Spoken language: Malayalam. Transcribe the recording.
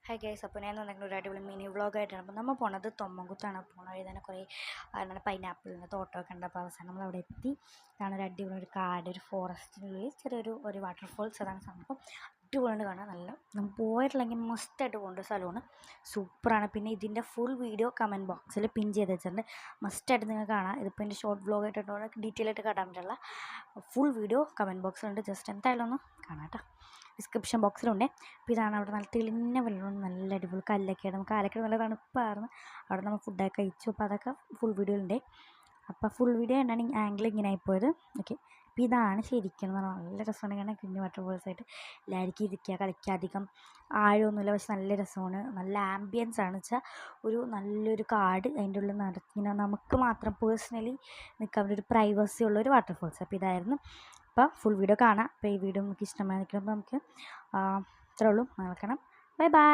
ഹായ് ഗൈസ്, അപ്പോൾ ഞാൻ എന്തെങ്കിലും ഒരു അടിപൊളി മിനി വ്ളോഗായിട്ടാണ്. അപ്പോൾ നമ്മൾ പോണത് തൊമ്മൻകുത്താണ്. പോണ വഴി തന്നെ കുറേ എന്താണ് പൈനാപ്പിളിൻ്റെ തോട്ടമൊക്കെ ഉണ്ട്. അപ്പോൾ അവസാനം നമ്മൾ അവിടെ എത്തി. ഇതാണ് ഒരു അടിപൊളി ഒരു കാട്, ഒരു ഫോറസ്റ്റിനുള്ളിൽ ചെറിയൊരു വാട്ടർഫോൾസ്. അതാണ് സംഭവം. അടിപൊളിയാണ് കാണാൻ. നല്ല നമ്മൾ പോയിട്ടുണ്ടെങ്കിൽ മസ്റ്റായിട്ട് പോകേണ്ട ഒരു സ്ഥലമാണ്. സൂപ്പറാണ്. പിന്നെ ഇതിൻ്റെ ഫുൾ വീഡിയോ കമൻറ്റ് ബോക്സിൽ പിൻ ചെയ്ത് വെച്ചിട്ടുണ്ട്. മസ്റ്റായിട്ട് നിങ്ങൾ കാണാം. ഇതിപ്പോൾ എൻ്റെ ഷോർട്ട് വ്ളോഗായിട്ടോ ഡീറ്റെയിൽ ആയിട്ട് കാട്ടാൻ പറ്റില്ല. ഫുൾ വീഡിയോ കമൻറ്റ് ബോക്സിലുണ്ട്. ജസ്റ്റ് എന്തായാലും ഒന്ന് കാണാം കേട്ടോ. ഡിസ്ക്രിപ്ഷൻ ബോക്സിലുണ്ട്. അപ്പോൾ ഇതാണ് അവിടെ നല്ല തെളിഞ്ഞ വെള്ളം, നല്ല അടിപൊളി കല്ലൊക്കെയാണ്. നമുക്ക് കാലൊക്കെ നല്ല തണുപ്പായിരുന്നു. അവിടെ നമ്മൾ ഫുഡൊക്കെ കഴിച്ചു. അപ്പോൾ അതൊക്കെ ഫുൾ വീഡിയോ ഉണ്ട്. അപ്പോൾ ഫുൾ വീഡിയോ ഉണ്ടാണ് ആംഗിൾ ഇങ്ങനെ ആയിപ്പോയത്. ഓക്കെ, അപ്പോൾ ഇതാണ് ശരിക്കും നല്ല രസമാണ്. ഇങ്ങനെ കുഞ്ഞു വാട്ടർഫോൾസ് ആയിട്ട് എല്ലാവർക്കും ഇരിക്കുക, കളിക്കുക. അധികം ആഴമൊന്നുമില്ല, പക്ഷെ നല്ല രസമാണ്. നല്ല ആംബിയൻസ് ആണ് വെച്ചാൽ ഒരു നല്ലൊരു കാട്, അതിൻ്റെ ഉള്ളിൽ നടക്കുന്ന നമുക്ക് മാത്രം പേഴ്സണലി നിൽക്കാൻ ഒരു പ്രൈവസി ഉള്ളൊരു വാട്ടർഫോൾസ്. അപ്പോൾ ഇതായിരുന്നു. അപ്പോൾ ഫുൾ വീഡിയോ കാണാം. അപ്പോൾ ഈ വീഡിയോ നമുക്ക് ഇഷ്ടമായി നിൽക്കുമ്പോൾ നമുക്ക് ഇത്രേ ഉള്ളൂ. നോക്കണം. Bye bye.